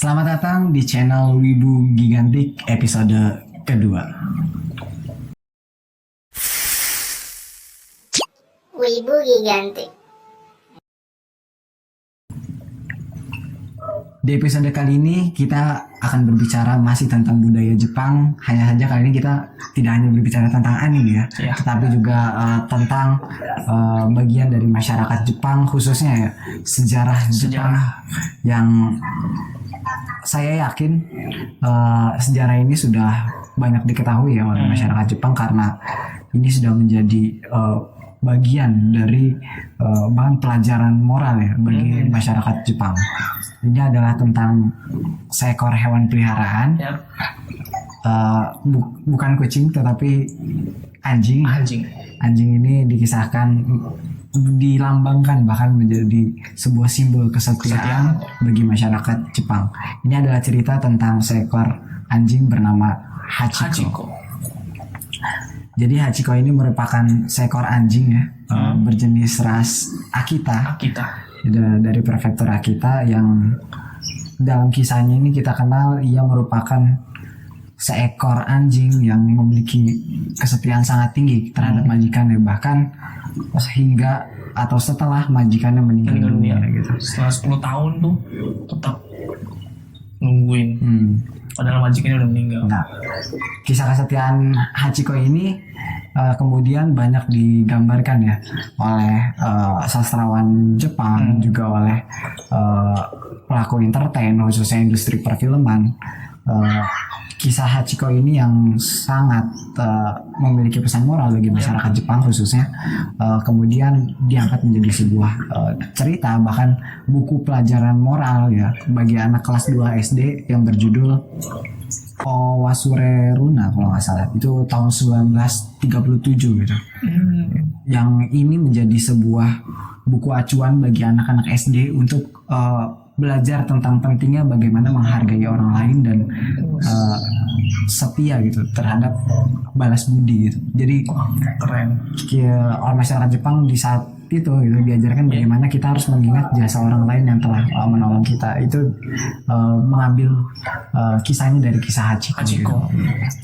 Selamat datang di channel Wibu Gigantik episode kedua. Wibu Gigantik. Di episode kali ini kita akan berbicara masih tentang budaya Jepang. Hanya saja kali ini kita tidak hanya berbicara tentang anime ya, tetapi juga tentang bagian dari masyarakat Jepang, khususnya ya sejarah Jepang yang saya yakin sejarah ini sudah banyak diketahui ya oleh masyarakat Jepang, karena ini sudah menjadi bagian dari bahan pelajaran moral ya bagi masyarakat Jepang. Ini adalah tentang seekor hewan peliharaan, bukan kucing tetapi anjing. Anjing ini dikisahkan, dilambangkan bahkan menjadi sebuah simbol kesetiaan bagi masyarakat Jepang. Ini adalah cerita tentang seekor anjing bernama Hachiko. Jadi Hachiko ini merupakan seekor anjing ya, berjenis ras Akita. Dari prefektur Akita, yang dalam kisahnya ini kita kenal ia merupakan seekor anjing yang memiliki kesetiaan sangat tinggi terhadap majikannya, bahkan hingga atau setelah majikannya meninggal dunia gitu. Setelah 10 tahun tuh tetap nungguin. Padahal majikannya udah meninggal. Nah, kisah kesetiaan Hachiko ini kemudian banyak digambarkan ya oleh sastrawan Jepang, juga oleh pelaku entertain, khususnya industri perfilman. Kisah Hachiko ini yang sangat memiliki pesan moral bagi masyarakat Jepang khususnya, kemudian diangkat menjadi sebuah cerita, bahkan buku pelajaran moral ya bagi anak kelas 2 SD yang berjudul Owasure Runa kalau nggak salah, itu tahun 1937 gitu. Yang ini menjadi sebuah buku acuan bagi anak-anak SD untuk belajar tentang pentingnya bagaimana menghargai orang lain dan setia gitu terhadap balas budi gitu. Jadi Keren. orang masyarakat Jepang di saat itu gitu diajarkan bagaimana kita harus mengingat jasa orang lain yang telah menolong kita. Itu mengambil kisahnya dari kisah Hachiko. Gitu.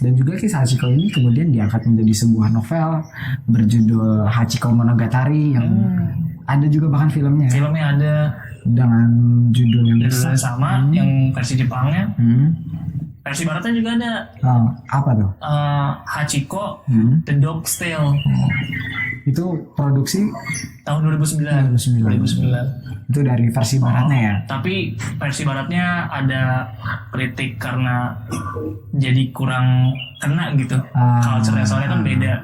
Dan juga kisah Hachiko ini kemudian diangkat menjadi sebuah novel berjudul Hachiko Monogatari, yang ada juga bahkan filmnya. Filmnya ada Dengan judul yang sama, yang versi Jepangnya. Versi baratnya juga ada. Apa tuh? Hachiko The Dog's Tale. Itu produksi tahun 2009. Itu dari versi baratnya ya. Tapi versi baratnya ada kritik karena jadi kurang kena gitu. Culture-nya soalnya kan beda.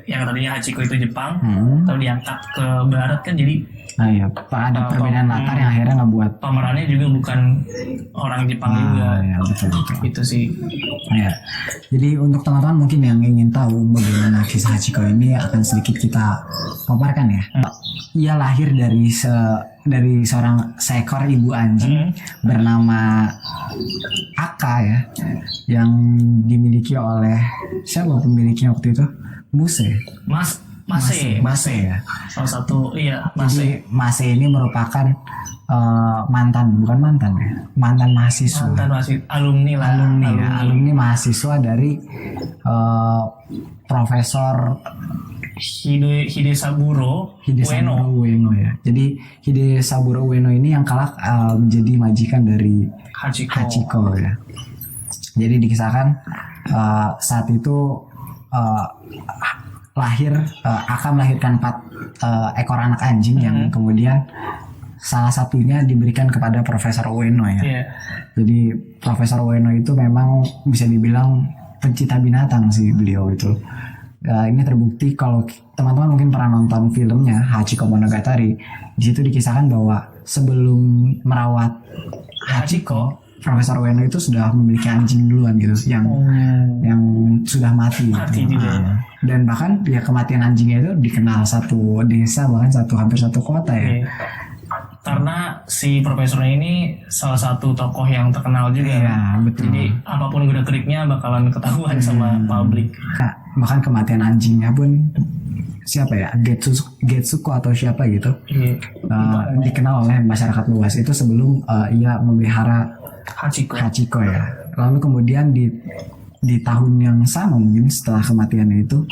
Yang tadinya Hachiko itu Jepang, tapi diangkat ke barat kan, jadi iya, ada perbedaan latar yang akhirnya ngebuat pemerannya juga bukan orang Jepang juga. Ya, betul. Itu sih. Ya. Jadi untuk teman-teman mungkin yang ingin tahu bagaimana kisah Hachiko ini, akan sedikit kita paparkan ya. Ia lahir dari seorang seekor ibu anjing bernama Aka ya, yang dimiliki oleh siapa pemiliknya waktu itu? Mase ya. Salah satu Jadi Mase ini merupakan mantan mahasiswa. Alumni mahasiswa dari Profesor Hidesaburo Ueno ya. Jadi Hidesaburo Ueno ini yang kelak menjadi majikan dari Hachiko ya. Jadi dikisahkan saat itu akan melahirkan 4 ekor anak anjing yang kemudian salah satunya diberikan kepada Profesor Ueno ya. Jadi Profesor Ueno itu memang bisa dibilang pencinta binatang sih beliau itu. Ini terbukti kalau teman-teman mungkin pernah nonton filmnya Hachiko Monogatari. Di situ dikisahkan bahwa sebelum merawat Hachiko, Profesor Ueno itu sudah memiliki anjing duluan gitu, yang sudah mati gitu. Dan bahkan ya kematian anjingnya itu dikenal satu desa, bahkan hampir satu kota ya. Karena si profesornya ini salah satu tokoh yang terkenal juga. Iya, betul. Jadi apapun gerak-geriknya bakalan ketahuan sama publik. Nah, bahkan kematian anjingnya pun siapa ya, Getsuko atau siapa gitu, dikenal oleh masyarakat luas itu sebelum ia memelihara Hachiko ya. Lalu kemudian di tahun yang sama mungkin setelah kematiannya itu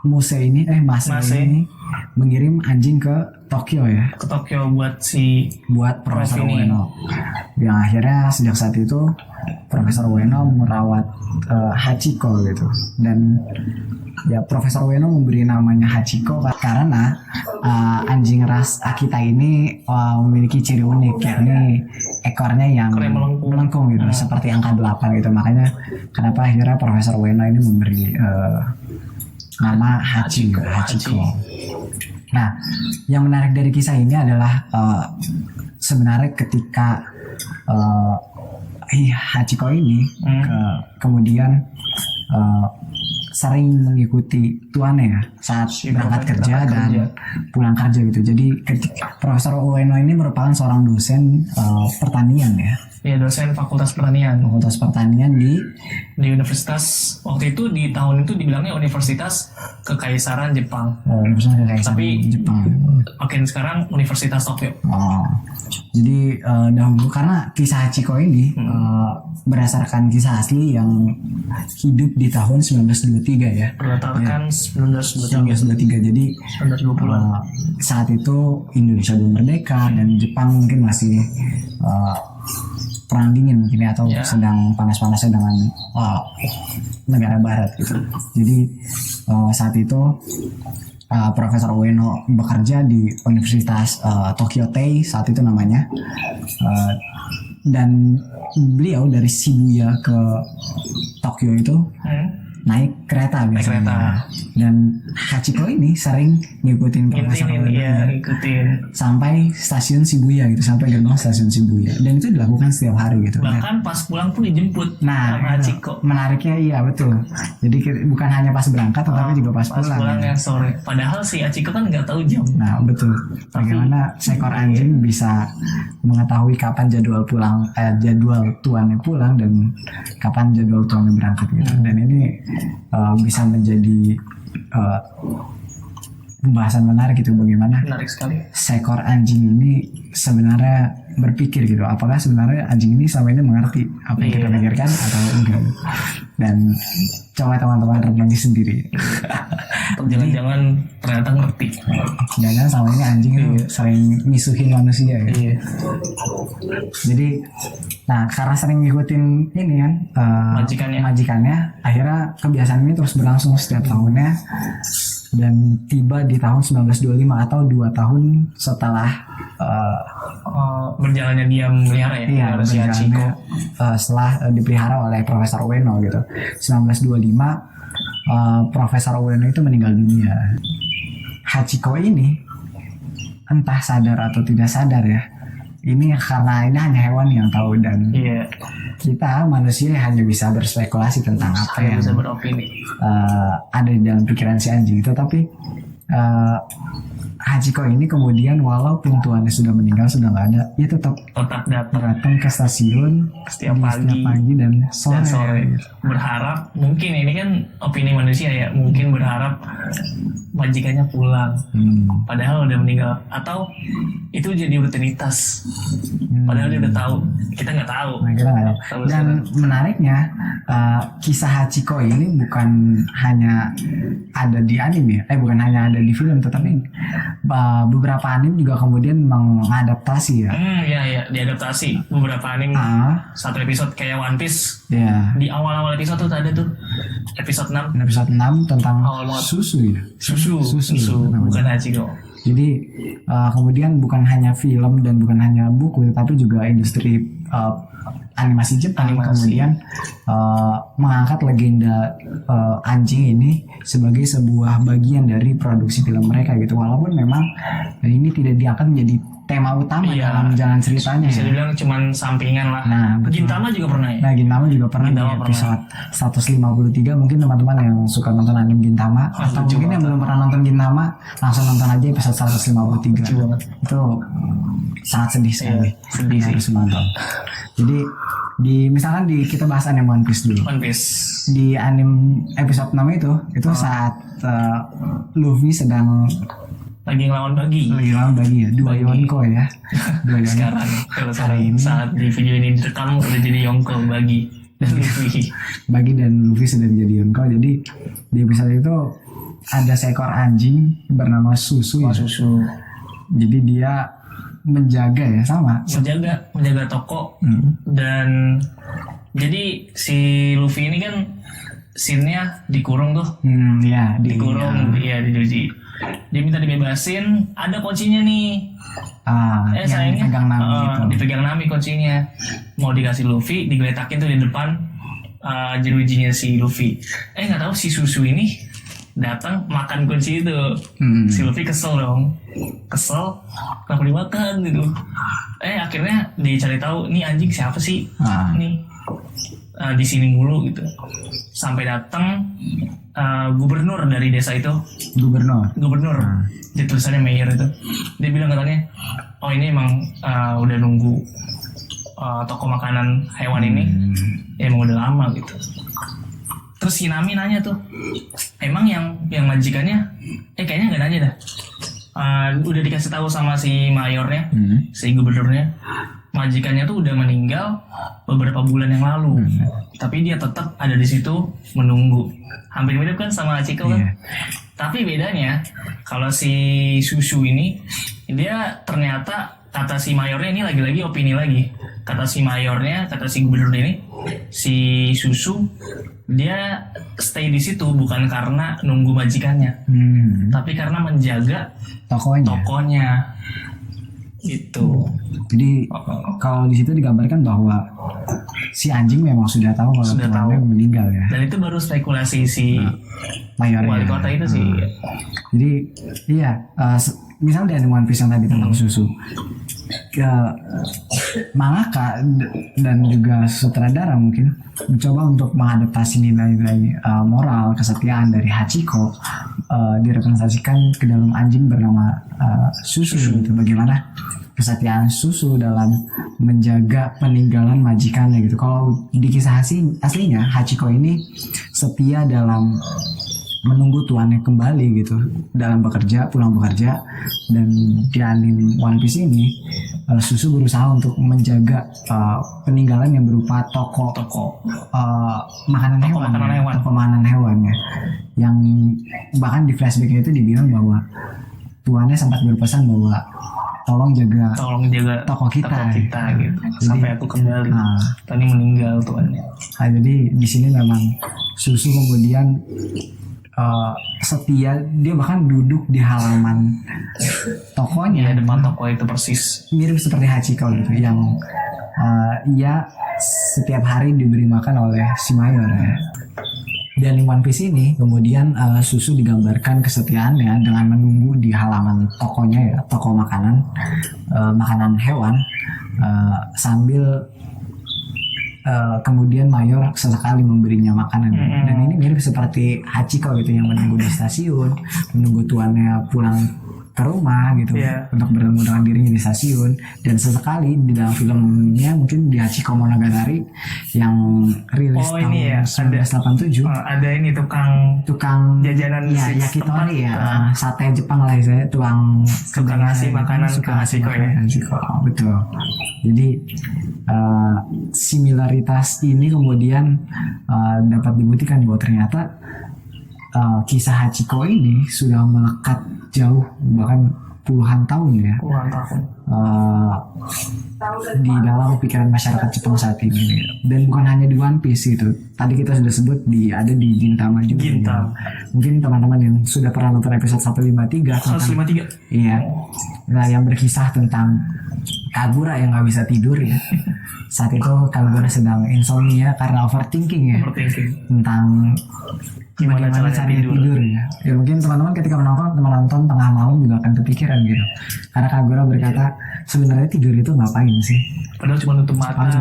Mase ini mengirim anjing ke Tokyo ya. Ke Tokyo buat Profesor Ueno. Yang akhirnya sejak saat itu Profesor Ueno merawat Hachiko gitu. Dan ya Profesor Ueno memberi namanya Hachiko karena anjing ras Akita ini memiliki ciri unik, yakni ekornya yang melengkung gitu, seperti angka 8 gitu. Makanya kenapa akhirnya Profesor Ueno ini memberi nama Hachiko. Nah, yang menarik dari kisah ini adalah sebenarnya ketika Hachiko ini kemudian sering mengikuti tuannya ya saat berangkat kerja dan pulang kerja gitu. Jadi Profesor Ueno ini merupakan seorang dosen pertanian ya. Ya, dosen Fakultas Pertanian. Fakultas Pertanian di Universitas, waktu itu di tahun itu dibilangnya Universitas Kekaisaran Jepang. Universitas Kekaisaran Tapi Jepang. Makin sekarang Universitas Tokyo. Jadi dahulu karena kisah Hachiko ini berdasarkan kisah asli yang hidup di tahun 1923 ya. Berdasarkan 1923. Jadi 1920-an. Saat itu Indonesia belum merdeka dan Jepang mungkin masih perang dingin mungkin atau sedang panas-panasnya dengan negara barat gitu. Jadi saat itu Profesor Ueno bekerja di Universitas Tokyo Tei saat itu namanya, dan beliau dari Shibuya ke Tokyo itu naik kereta biasanya. Dan Hachiko ini sering ngikutin Profesor Ueno sampai stasiun Shibuya gitu, sampai gerbang stasiun Shibuya, dan itu dilakukan setiap hari gitu. Bahkan pas pulang pun dijemput sama Hachiko. Menariknya iya betul. Jadi bukan hanya pas berangkat tetapi juga pas pulang. Ya sore. Padahal si Hachiko kan nggak tahu jam. Nah betul. Bagaimana seekor anjing bisa mengetahui kapan jadwal tuannya pulang dan kapan jadwal tuannya berangkat gitu. Dan ini bisa menjadi pembahasan menarik gitu, bagaimana seekor anjing ini sebenarnya berpikir gitu, apakah sebenarnya anjing ini selama ini mengerti apa yang kita pikirkan atau enggak. Dan coba teman-teman renungi sendiri. Jangan-jangan ternyata ngerti. Jangan selama ini anjing itu sering misuhin manusia ya. Jadi karena sering ngikutin ini kan majikannya, akhirnya kebiasaan ini terus berlangsung setiap tahunnya. Dan tiba di tahun 1925 atau 2 tahun setelah berjalannya dia melihara ya, setelah dipelihara oleh Profesor Ueno gitu. 1925 Profesor Ueno itu meninggal dunia. Hachiko ini entah sadar atau tidak sadar ya, ini karena ini hanya hewan yang tahu, dan kita manusia hanya bisa berspekulasi tentang apa yang bisa beropini ada di dalam pikiran si anjing itu. Tapi Hachiko ini kemudian walaupun tuannya sudah meninggal, sudah nggak ada, dia tetap datang ke stasiun setiap pagi dan sore. Berharap, mungkin ini kan opini manusia ya, mungkin berharap majikannya pulang padahal udah meninggal, atau itu jadi rutinitas padahal dia udah tahu, kita nggak tahu. Dan menariknya kisah Hachiko ini bukan hanya ada di anime ya, bukan hanya ada di film, tetapi beberapa anime juga kemudian mengadaptasi ya. Diadaptasi beberapa anime. Satu episode kayak One Piece. Di awal-awal episode tuh ada tuh episode 6 tentang susu ya. Susu bukan Hachiko. Jadi kemudian bukan hanya film dan bukan hanya buku, tapi juga industri animasi Jepang kemudian mengangkat legenda anjing ini sebagai sebuah bagian dari produksi film mereka gitu. Walaupun memang ini tidak diangkat menjadi tema utama dalam jalan ceritanya. Bisa dibilang cuman sampingan lah. Gintama juga pernah ya. Gintama juga pernah di episode 153. Mungkin teman-teman yang suka nonton anime Gintama atau mungkin yang belum pernah nonton Gintama, langsung nonton aja episode 153. Itu sangat sedih sekali. Harus nonton. Jadi misalkan kita bahas anime One Piece dulu. Di anime episode 6 itu saat Luffy sedang lagi ngelawan Bagi. Ya, dua Bagi. Yonko ya. Dua Yonko. Sekarang kalau Hari ini. saat di video ini direkam udah jadi Yonko Bagi dan Luffy. Bagi dan Luffy sudah menjadi Yonko. Jadi di episode itu ada seekor anjing bernama Susu ya. Susu Jadi dia menjaga ya, sama menjaga toko. Dan jadi si Luffy ini kan scene-nya dikurung tuh. Ya, Dikurung, iya dicuci. Dia minta dibebasin, ada kuncinya nih. yang Sayangnya dipegang Nami gitu. dipegang Nami kuncinya. Mau dikasih Luffy, digeletakin tuh di depan jerujinya si Luffy. Nggak tahu si Susu ini datang makan kunci itu. Si Luffy kesel dong, kenapa dimakan gitu. Akhirnya dicari tahu, nih anjing siapa sih nih di sini mulu gitu. Sampai datang gubernur dari desa itu. Gubernur. Di tulisannya mayor itu. Dia bilang katanya, oh ini emang udah nunggu toko makanan hewan ini. Emang udah lama gitu. Terus si Nami nanya tuh, emang yang majikannya, kayaknya nggak nanya dah. Udah dikasih tahu sama si mayornya, si gubernurnya, majikannya tuh udah meninggal beberapa bulan yang lalu. Tapi dia tetap ada di situ menunggu. Hampir mirip kan sama Hachiko kan? Tapi bedanya, kalau si Susu ini, dia ternyata kata si mayornya ini lagi-lagi opini lagi. Kata si mayornya, kata si gubernur ini, si Susu dia stay di situ bukan karena nunggu majikannya, tapi karena menjaga tokonya. Gitu. Jadi kalau di situ digambarkan bahwa si anjing memang sudah tahu kalau tuannya meninggal ya. Dan itu baru spekulasi si mayornya. Wali kota itu sih. Jadi iya, misalnya di One Piece yang tadi tentang Susu, mangaka dan juga sutradara mungkin mencoba untuk mengadaptasi nilai-nilai moral kesetiaan dari Hachiko, direpresentasikan ke dalam anjing bernama Susu. Gitu. Bagaimana kesetiaan Susu dalam menjaga peninggalan majikannya gitu. Kalau di kisah aslinya Hachiko ini setia dalam menunggu tuannya kembali gitu, dalam pulang bekerja. Dan di anime One Piece ini Susu berusaha untuk menjaga peninggalan yang berupa toko makanan hewan ya, yang bahkan di flashbacknya itu dibilang bahwa tuannya sempat berpesan bahwa tolong jaga toko kita gitu. Sampai aku kembali. Tadi meninggal tuannya. Jadi di sini memang Susu kemudian setia, dia bahkan duduk di halaman tokonya, depan toko itu persis mirip seperti Hachiko gitu, yang ia setiap hari diberi makan oleh si mayor ya. Dan di One Piece ini kemudian Susu digambarkan kesetiaannya dengan menunggu di halaman tokonya ya, toko makanan hewan, sambil kemudian mayor sesekali memberinya makanan. Dan ini mirip seperti Hachiko gitu, yang menunggu di stasiun, menunggu tuannya pulang ke rumah gitu, untuk bertemu dengan dirinya di stasiun. Dan sesekali di dalam filmnya, mungkin di Hachiko Monogatari yang rilis tahun 1987, ada ini tukang jajanan yakitori ya, sate Jepang lah saya, tukang ngasih makanan ke Hachiko ya. Betul. Jadi similaritas ini kemudian dapat dibuktikan bahwa ternyata kisah Hachiko ini sudah melekat jauh, bahkan puluhan tahun ya, di dalam pikiran masyarakat Jepang saat ini. Dan bukan hanya di One Piece gitu. Tadi kita sudah sebut ada di Gintama juga. Mungkin teman-teman yang sudah pernah nonton episode 153 iya. Nah, yang berkisah tentang Kagura yang nggak bisa tidur ya. Saat itu Kagura sedang insomnia karena overthinking ya. Tentang gimana cara tidur ya. Ya mungkin teman-teman ketika menonton tengah malam juga akan kepikiran gitu. Karena Kagura berkata, sebenarnya tidur itu ngapain sih? Padahal cuma nutup mata.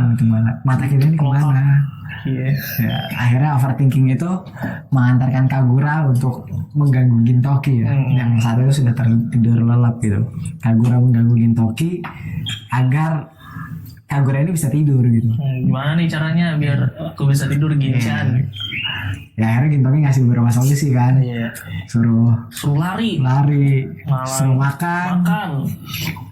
Mata kita ini kemana? Ya, akhirnya overthinking itu mengantarkan Kagura untuk mengganggu Gintoki ya, yang saat itu sudah tertidur lelap gitu. Kagura mengganggu Gintoki agar Kagura ini bisa tidur gitu. Gimana nih caranya biar aku bisa tidur Ginchan? Ya akhirnya Gintama ngasih beberapa solusi kan. Suruh lari, suruh makan.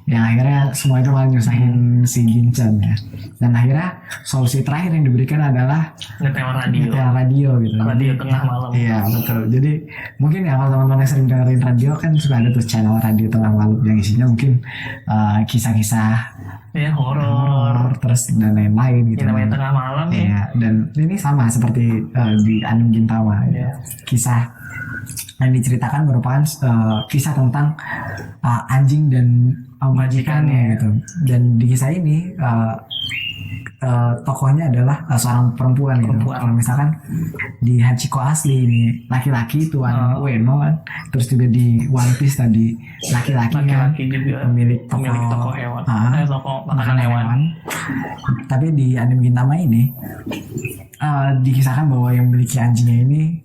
Yang akhirnya semua itu malah nyusahin si Ginchan ya. Dan akhirnya solusi terakhir yang diberikan adalah nyetel radio gitu. Radio tengah malam. Iya betul. Jadi mungkin ya kalau teman-teman yang sering dengerin radio kan suka ada tuh channel radio tengah malam yang isinya mungkin kisah-kisah ya horor terus dan lain-lain gitu. Namanya tengah malam ya. Dan ini sama seperti di anime Gintama. Kisah yang diceritakan merupakan kisah tentang anjing dan majikannya gitu. Dan di kisah ini tokohnya adalah seorang perempuan gitu. Kalau misalkan di Hachiko asli ini laki-laki tuan Ueno kan, terus juga di One Piece tadi laki-laki kan juga pemilik toko hewan, toko makanan hewan. Tapi di anime Gintama ini dikisahkan bahwa yang memiliki anjingnya ini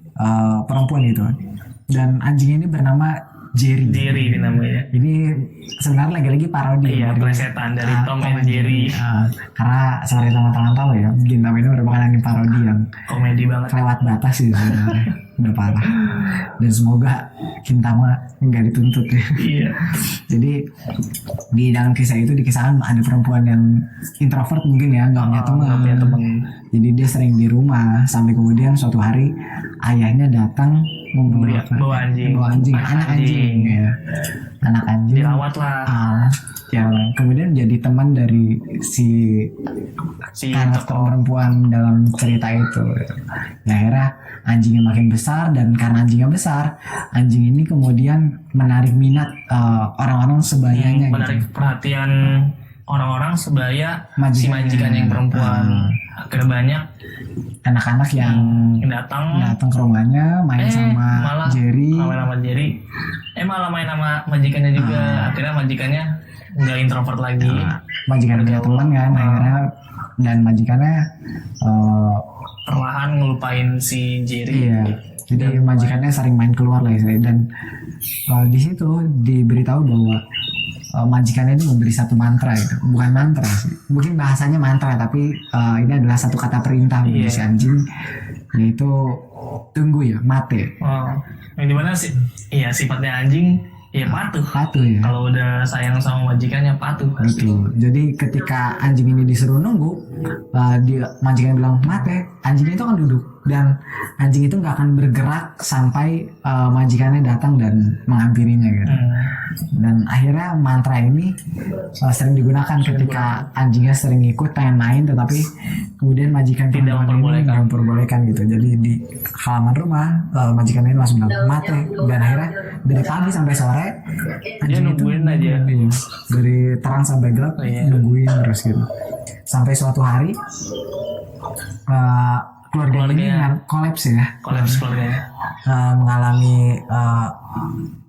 perempuan gitu. Dan anjing ini bernama Jerry namanya. Ini sebenarnya lagi-lagi parodi. Iya, plesetan dari Tom and Jerry. Karena seperti teman-teman tahu ya, Gintama ini merupakan anime parodi yang komedi banget. Lewat batas sih sebenarnya. Udah parah. Dan semoga Gintama nggak dituntut ya. Iya. Jadi di dalam kisah itu dikisahkan ada perempuan yang introvert mungkin ya, nggak punya teman. Jadi dia sering di rumah sampai kemudian suatu hari ayahnya datang bawa anjing, anak anjing ya. Anak anjing dirawat lah. Yang kemudian jadi teman dari si karakter perempuan dalam cerita itu. Nah, akhirnya anjingnya makin besar, dan karena anjingnya besar, anjing ini kemudian menarik minat orang-orang sebayanya. Menarik perhatian orang-orang sebaya si majikan yang perempuan. Akhirnya banyak anak-anak yang datang ke rumahnya main sama Jerry. Malah main sama majikannya juga. Akhirnya majikannya nggak introvert lagi. Majikannya punya teman kan, akhirnya dan majikannya perlahan ngelupain si Jerry. Iya. Jadi majikannya sering main keluar lah istilahnya. Dan di situ diberitahu bahwa majikannya ini memberi satu mantra itu, bukan mantra sih, mungkin bahasanya mantra, tapi ini adalah satu kata perintah bagi si anjing, yaitu tunggu ya, mate. Yang dimana sih, iya sifatnya anjing ya patuh ya. Kalau udah sayang sama majikannya patuh. Betul. Jadi ketika anjing ini disuruh nunggu, dia majikannya bilang mate, anjing itu akan duduk dan anjing itu nggak akan bergerak sampai majikannya datang dan menghampirinya gitu. Dan akhirnya mantra ini sering digunakan ketika anjingnya sering ikut pengen main, tetapi kemudian majikan tidak memperbolehkan gitu. Jadi di halaman rumah majikan ini langsung bilang mate, dan akhirnya dari pagi sampai sore anjing itu aja. Dari terang sampai gelap nungguin terus gitu. Sampai suatu hari keluarga ini kolaps keluarganya. Mengalami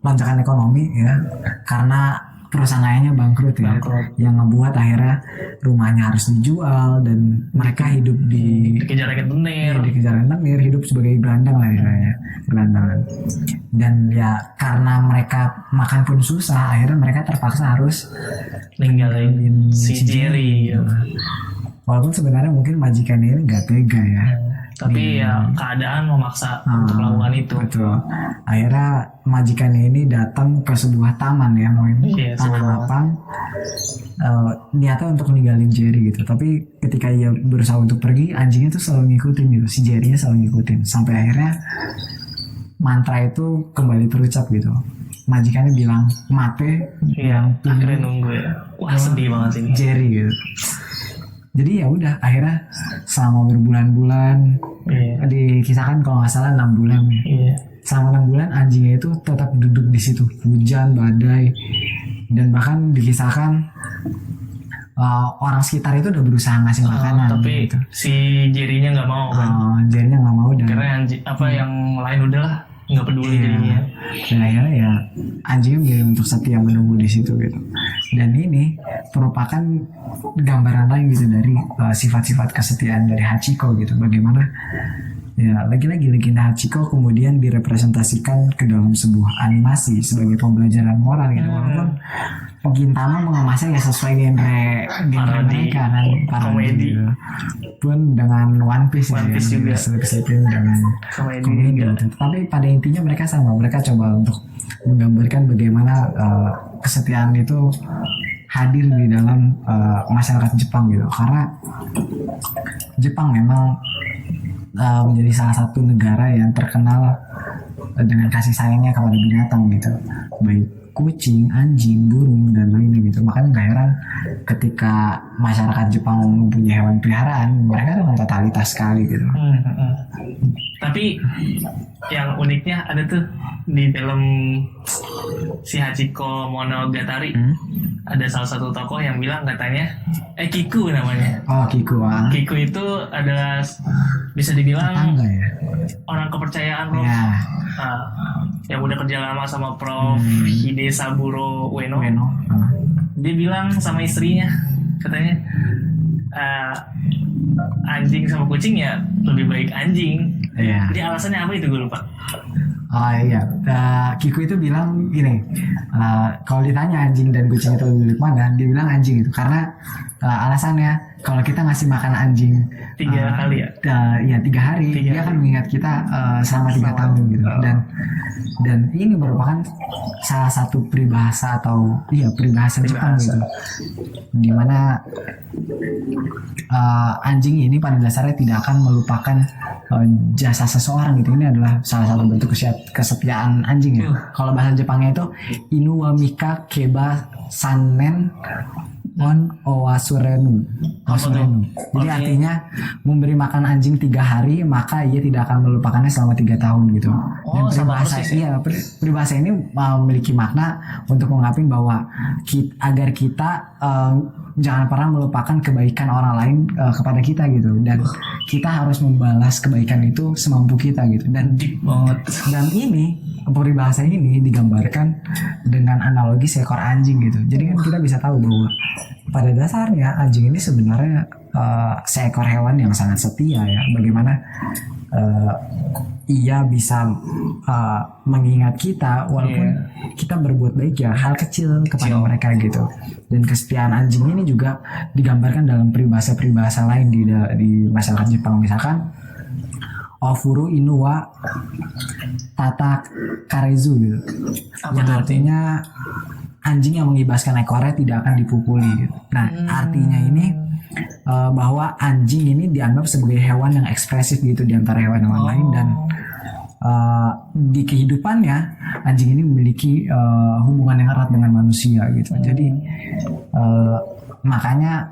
lonjakan ekonomi ya, karena perusahaan ayahnya bangkrut ya, yang ngebuat akhirnya rumahnya harus dijual dan mereka hidup dikejar-kejar menir, hidup sebagai gelandang lah istilahnya, gelandangan. Dan ya karena mereka makan pun susah, akhirnya mereka terpaksa harus ninggalin si Jerry. Walaupun sebenarnya mungkin majikannya ini nggak tega ya. Tapi ya keadaan memaksa untuk melakukan itu. Betul. Akhirnya majikannya ini datang ke sebuah taman ya, taman lapang. Niatnya untuk meninggalin Jerry gitu. Tapi ketika ia berusaha untuk pergi, anjingnya tuh selalu ngikutin gitu. Si Jerry-nya selalu ngikutin. Sampai akhirnya mantra itu kembali terucap gitu. Majikannya bilang mate, akhirnya nunggu ya. Wah sedih banget ini Jerry gitu. Jadi ya udah akhirnya selama berbulan-bulan dikisahkan kalau nggak salah 6 bulan ya. Selama 6 bulan anjingnya itu tetap duduk di situ, hujan, badai, dan bahkan dikisahkan orang sekitar itu udah berusaha ngasih makanan. Tapi gitu. Si Jerry-nya nggak mau kan? Jerry-nya nggak mau dan karena yang lain udahlah nggak peduli jadinya. Dan akhirnya ya anjingnya memilih untuk setia menunggu di situ gitu. Dan ini merupakan gambaran lain gitu dari sifat-sifat kesetiaan dari Hachiko gitu. Bagaimana ya lagi-lagi legenda Hachiko kemudian direpresentasikan ke dalam sebuah animasi sebagai pembelajaran moral gitu. Walaupun Gintama mengemasnya ya sesuai genre mereka kan, komedi gitu. Pun dengan One Piece juga selip-selipin dengan komedi juga. gitu. Tapi pada intinya mereka sama, mereka coba untuk menggambarkan bagaimana kesetiaan itu hadir di dalam masyarakat Jepang gitu. Karena Jepang memang menjadi salah satu negara yang terkenal dengan kasih sayangnya kepada binatang gitu, baik kucing, anjing, burung, dan lainnya gitu. Makanya gak heran ketika masyarakat Jepang mempunyai hewan peliharaan, mereka dengan totalitas sekali gitu. Tapi yang uniknya ada tuh di film si Hachiko Monogatari, ada salah satu tokoh yang bilang katanya Kiku namanya. Oh, Kiku. Kiku itu adalah bisa dibilang tetangga ya, orang kepercayaan Prof. Ya. Yang udah kerja lama sama Prof. Hidesaburo Ueno. Dia bilang sama istrinya katanya anjing sama kucing ya lebih baik anjing. Iya. Jadi alasannya apa itu gue lupa. Oh iya, Kiku itu bilang gini, kalau ditanya anjing dan kucing itu lebih baik mana, dia bilang anjing itu karena alasannya kalau kita ngasih makan anjing 3 kali ya? Iya 3 hari, dia akan mengingat kita selama 3 tahun gitu. Dan ini merupakan salah satu peribahasa atau peribahasa Jepang gitu, dimana anjing ini pada dasarnya tidak akan melupakan jasa seseorang gitu. Ini adalah salah satu bentuk kesetiaan anjing ya. Kalau bahasa Jepangnya itu Inu wa Mika Keba Sannen on Owasurenu. Jadi artinya memberi makan anjing 3 hari maka ia tidak akan melupakannya selama 3 tahun gitu. Dan peribahasa ini memiliki makna untuk mengungkapkan bahwa agar kita jangan pernah melupakan kebaikan orang lain kepada kita gitu, dan kita harus membalas kebaikan itu semampu kita gitu. Dan ini peribahasa ini digambarkan dengan analogi seekor anjing gitu. Jadi kan kita bisa tahu bahwa pada dasarnya anjing ini sebenarnya seekor hewan yang sangat setia ya. Bagaimana ia bisa mengingat kita walaupun kita berbuat baik ya, hal kecil kepada mereka gitu. Dan kesetiaan anjing ini juga digambarkan dalam peribahasa-peribahasa lain di masyarakat Jepang. Misalkan Ofuru Inu wa Tata Karezu gitu. Yang artinya anjing yang mengibaskan ekornya tidak akan dipukuli gitu. Nah, artinya ini bahwa anjing ini dianggap sebagai hewan yang ekspresif gitu di antara hewan-hewan lain, dan di kehidupannya anjing ini memiliki hubungan yang erat dengan manusia gitu. Jadi makanya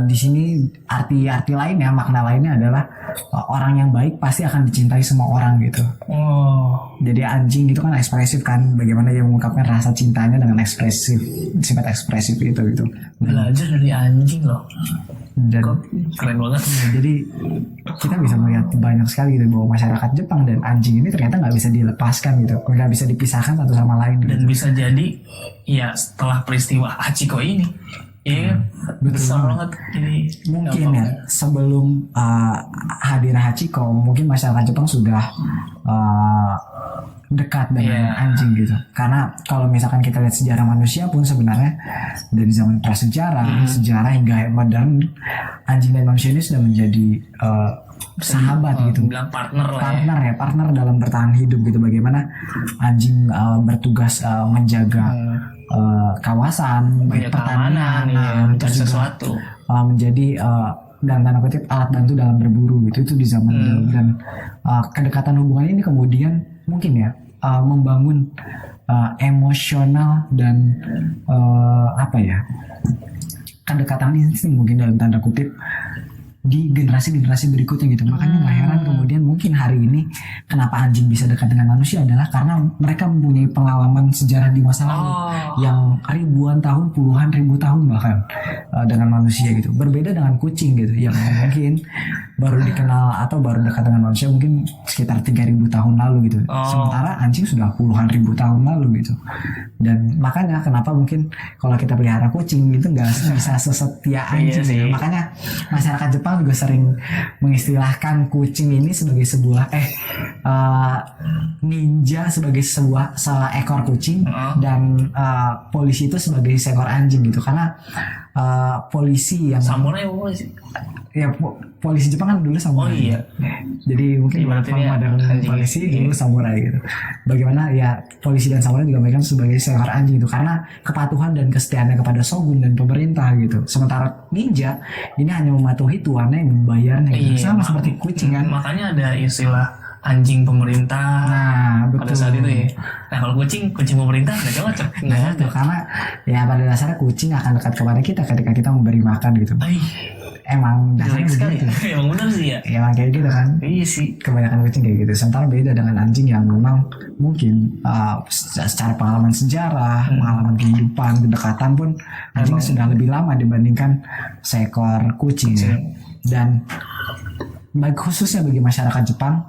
di sini arti lainnya, makna lainnya adalah orang yang baik pasti akan dicintai semua orang gitu. Jadi anjing itu kan ekspresif kan, bagaimana dia mengungkapkan rasa cintanya dengan ekspresif, sifat ekspresif itu gitu. Belajar dari anjing loh. Dan keren banget. Jadi kita bisa melihat banyak sekali gitu bahwa masyarakat Jepang dan anjing ini ternyata nggak bisa dilepaskan gitu, nggak bisa dipisahkan satu sama lain gitu. Dan bisa jadi ya setelah peristiwa Hachiko ini besar banget ini. Mungkin ya sebelum hadir Hachiko mungkin masyarakat Jepang sudah dekat dengan anjing gitu. Karena kalau misalkan kita lihat sejarah manusia pun sebenarnya dari zaman prasejarah, sejarah hingga modern, anjing dan manusia ini sudah menjadi sahabat gitu. Bilang partner dalam bertahan hidup gitu. Bagaimana anjing bertugas menjaga kawasan, baik pertanian, terus sesuatu menjadi dalam tanda kutip alat bantu dalam berburu gitu. Itu di zaman dulu. Dan kedekatan hubungan ini kemudian mungkin ya membangun emosional dan kedekatan insting mungkin dalam tanda kutip di generasi-generasi berikutnya gitu. Makanya nggak heran kemudian mungkin hari ini kenapa anjing bisa dekat dengan manusia adalah karena mereka mempunyai pengalaman sejarah di masa lalu yang ribuan tahun, puluhan ribu tahun bahkan dengan manusia gitu. Berbeda dengan kucing gitu yang mungkin baru dikenal atau baru dekat dengan manusia mungkin sekitar 3.000 tahun lalu gitu. Sementara anjing sudah puluhan ribu tahun lalu gitu. Dan makanya kenapa mungkin kalau kita pelihara kucing itu nggak bisa sesetia anjing ya. Makanya masyarakat Jepang Jepang juga sering mengistilahkan kucing ini sebagai sebuah ninja sebagai seekor kucing dan polisi itu sebagai seekor anjing gitu, karena polisi yang samurai apa sih? Ya polisi Jepang kan dulu samurai. Oh iya. Jadi mungkin kalau ada polisi dulu samurai gitu. Bagaimana ya polisi dan samurai juga mereka sebagai seekor anjing itu karena kepatuhan dan kesetiaannya kepada shogun dan pemerintah gitu. Sementara ninja ini hanya mematuhi tuannya yang membayarnya gitu. Sama seperti kucing kan. Makanya ada istilah anjing pemerintah. Nah, betul. Pada saat itu ya. Nah, kalau kucing pemerintah nggak cocok. Nah, itu karena ya pada dasarnya kucing akan dekat kepada kita ketika kita memberi makan gitu. Emang dasarnya begitu. Emang benar sih ya. Emang kayak gitu kan. Iya sih. Kebanyakan kucing kayak gitu. Sementara beda dengan anjing yang memang mungkin secara pengalaman sejarah, pengalaman kehidupan, kedekatan pun anjing sudah lebih lama dibandingkan seekor kucing. Ya. Dan khususnya bagi masyarakat Jepang,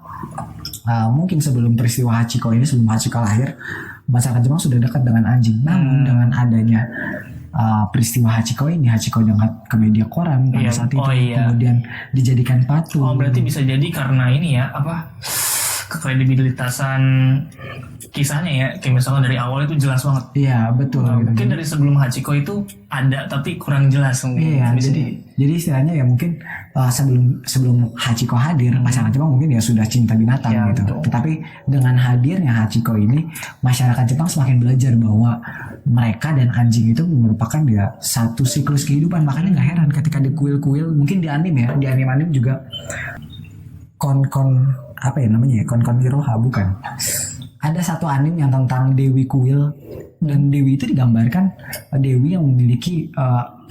mungkin sebelum peristiwa Hachiko ini, sebelum Hachiko lahir, masyarakat Jepang sudah dekat dengan anjing. Namun dengan adanya peristiwa Hachiko ini, Hachiko diangkat ke media koran pada saat itu, kemudian dijadikan patung. Berarti bisa jadi karena ini ya, kekredibilitasan kisahnya ya, kayak misalnya dari awal itu jelas banget. Iya betul. Gitu. Mungkin dari sebelum Hachiko itu ada tapi kurang jelas mungkin. Iya, jadi istilahnya ya mungkin sebelum Hachiko hadir, masyarakat Jepang mungkin ya sudah cinta binatang gitu. Betul. Tetapi dengan hadirnya Hachiko ini, masyarakat Jepang semakin belajar bahwa mereka dan anjing itu merupakan ya satu siklus kehidupan. Makanya nggak heran ketika di kuil-kuil, mungkin di anime ya, di anime juga kon apa ya namanya ya, kon Iroha bukan. Ada satu anime yang tentang Dewi Kuil, dan Dewi itu digambarkan Dewi yang memiliki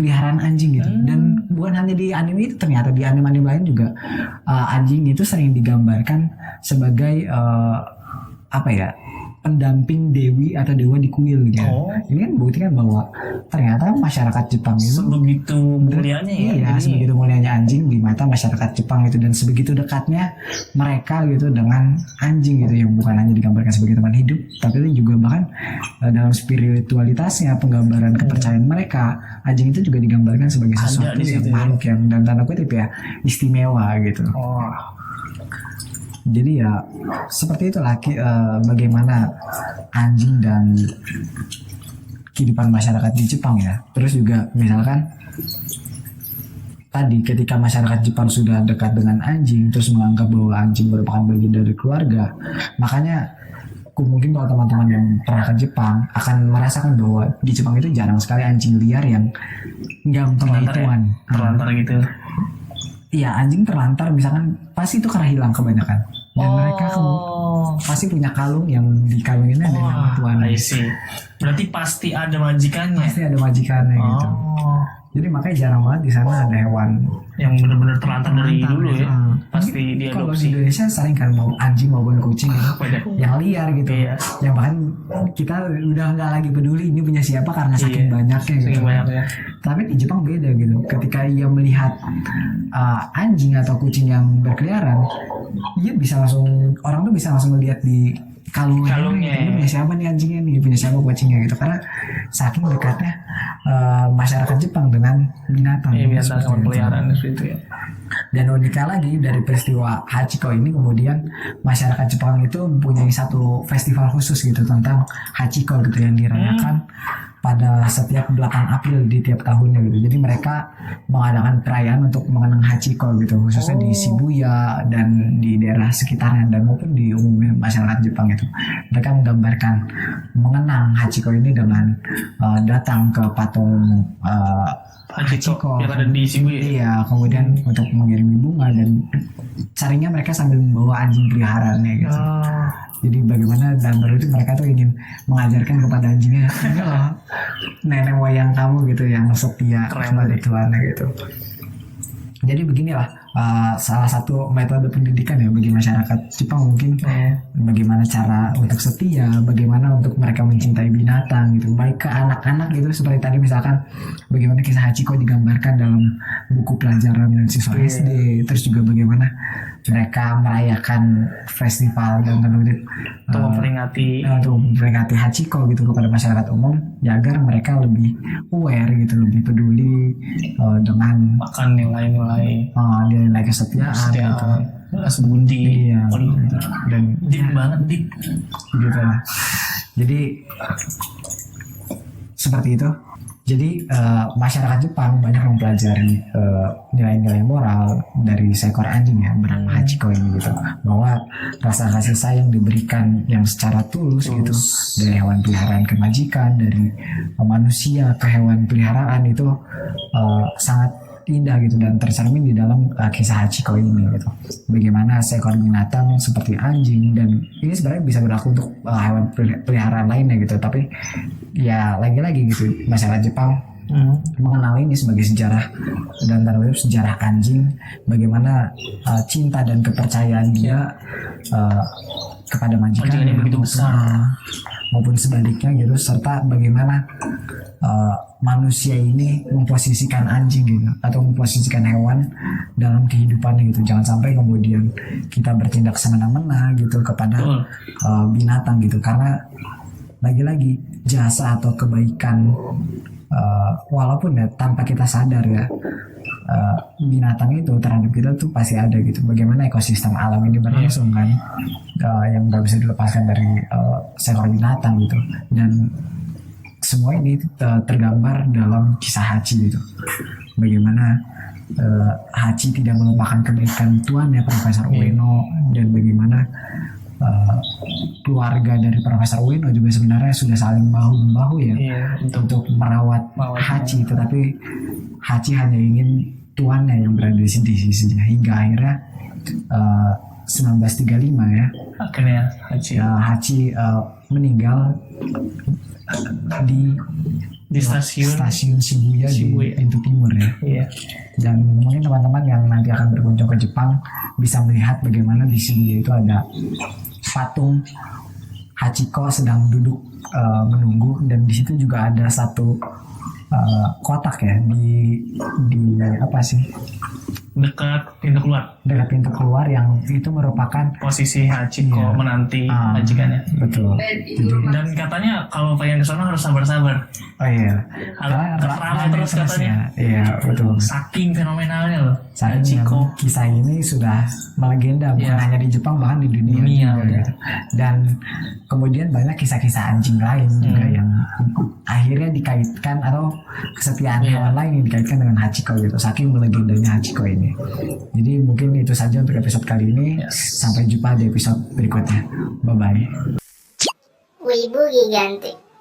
peliharaan anjing gitu. Dan bukan hanya di anime itu, ternyata di anime-anime lain juga anjing itu sering digambarkan sebagai pendamping dewi atau dewa di kuil gitu. Ini kan buktikan bahwa ternyata masyarakat Jepang itu sebegitu mulianya ya. Iya, sebegitu mulianya anjing di mata masyarakat Jepang itu, dan sebegitu dekatnya mereka gitu dengan anjing gitu, yang bukan hanya digambarkan sebagai teman hidup, tapi itu juga bahkan dalam spiritualitasnya, penggambaran kepercayaan mereka, anjing itu juga digambarkan sebagai sesuatu yang makhluk yang dalam tanda kutip ya istimewa gitu. Jadi ya seperti itulah bagaimana anjing dan kehidupan masyarakat di Jepang ya. Terus juga misalkan tadi ketika masyarakat Jepang sudah dekat dengan anjing, terus menganggap bahwa anjing merupakan bagian dari keluarga, makanya mungkin kalau teman-teman yang pernah ke Jepang akan merasakan bahwa di Jepang itu jarang sekali anjing liar yang nggak mempunyai tuan. Terlantar gitu. Iya, anjing terlantar misalkan pasti itu karena hilang kebanyakan. Dan mereka pasti punya kalung yang di kalung ini ada nama tuan. Berarti pasti ada majikannya. Pasti ada majikannya gitu. Jadi makanya jarang banget di sana ada hewan yang benar-benar terlantar dari dulu ya. Pasti diadopsi. Kalau di Indonesia sering kan mau anjing maupun kucing yang liar gitu. Yang bahkan kita udah nggak lagi peduli ini punya siapa karena saking banyaknya gitu. Tapi di Jepang beda gitu. Ketika ia melihat anjing atau kucing yang berkeliaran, ia bisa langsung, orang tuh bisa langsung melihat di kalungnya. Ini punya siapa nih anjingnya nih, punya siapa kucingnya gitu, karena saking dekatnya masyarakat Jepang dengan binatang. Binatang sama peliharaan itu ya. Dan uniknya lagi dari peristiwa Hachiko ini, kemudian masyarakat Jepang itu mempunyai satu festival khusus gitu tentang Hachiko gitu yang dirayakan pada setiap 8 April di tiap tahunnya gitu. Jadi mereka mengadakan perayaan untuk mengenang Hachiko gitu, khususnya di Shibuya dan di daerah sekitarnya, dan maupun di umumnya masyarakat Jepang itu. Mereka menggambarkan mengenang Hachiko ini dengan datang ke patung Hachiko yang ada di Shibuya. Iya, kemudian untuk mengirimi bunga, dan seringnya mereka sambil membawa anjing peliharaannya gitu. Jadi bagaimana dalam itu mereka tuh ingin mengajarkan kepada anjingnya, ini loh nenek moyang kamu gitu yang setia kepada tuannya gitu. Jadi beginilah salah satu metode pendidikan ya bagi masyarakat Jepang mungkin, bagaimana cara untuk setia, bagaimana untuk mereka mencintai binatang gitu, baik ke anak-anak gitu, seperti tadi misalkan bagaimana kisah Hachiko digambarkan dalam buku pelajaran siswa SD, terus juga bagaimana mereka merayakan festival dan untuk memperingati Hachiko gitu kepada masyarakat umum. ya agar mereka lebih aware gitu, lebih peduli dengan Makan nilai-nilai nilai kesetiaan gitu. Budi. Iya. Dan Deep banget, deep. gitu lah. Jadi seperti itu. Jadi masyarakat Jepang banyak mempelajari nilai-nilai moral dari seekor anjing ya bernama Hachiko ini gitu, bahwa rasa kasih sayang diberikan yang secara tulus gitu dari hewan peliharaan ke majikan, dari manusia ke hewan peliharaan itu sangat indah gitu dan tercermin di dalam kisah Hachiko ini gitu. Bagaimana seekor binatang seperti anjing, dan ini sebenarnya bisa berlaku untuk hewan peliharaan lainnya gitu, tapi ya lagi-lagi gitu masyarakat Jepang mengenal ini sebagai sejarah dan tanda kutip sejarah anjing, bagaimana cinta dan kepercayaan dia kepada majikannya begitu besar, maupun sebaliknya gitu, serta bagaimana manusia ini memposisikan anjing gitu atau memposisikan hewan dalam kehidupannya gitu. Jangan sampai kemudian kita bertindak semena-mena gitu kepada binatang gitu, karena lagi-lagi jasa atau kebaikan walaupun ya tanpa kita sadar ya binatang itu terhadap kita tuh pasti ada gitu. Bagaimana ekosistem alam ini berlangsung kan, yang nggak bisa dilepaskan dari seekor binatang gitu. Dan semua ini tergambar dalam kisah Hachi gitu. Bagaimana Hachi tidak melupakan kebaikan tuannya Profesor Ueno, dan bagaimana keluarga dari Profesor Ueno juga sebenarnya sudah saling bahu-membahu ya untuk merawat Hachi, tetapi Hachi hanya ingin tuannya yang berada di sisinya, hingga akhirnya 1935 ya akhirnya Hachi meninggal di stasiun Shibuya di pintu timur ya. Iya. Dan mungkin teman-teman yang nanti akan berkunjung ke Jepang bisa melihat bagaimana di Shibuya itu ada patung Hachiko sedang duduk menunggu, dan di situ juga ada satu kotak ya di apa sih, dekat pintu keluar yang itu merupakan posisi Hachiko menanti majikannya. Betul. Dan katanya kalau pengen ke sana harus sabar-sabar. Oh iya. Karena terus katanya. Iya betul. Saking fenomenalnya loh. Hachiko. Kisah ini sudah melegenda bukan hanya di Jepang, bahkan di dunia juga gitu. Dan kemudian banyak kisah-kisah anjing lain juga yang akhirnya dikaitkan, atau kesetiaan hewan lain yang dikaitkan dengan Hachiko gitu. Saking melegendanya Hachiko ini. Jadi mungkin itu saja untuk episode kali ini. Sampai jumpa di episode berikutnya. Bye bye. Wibu Gigantik.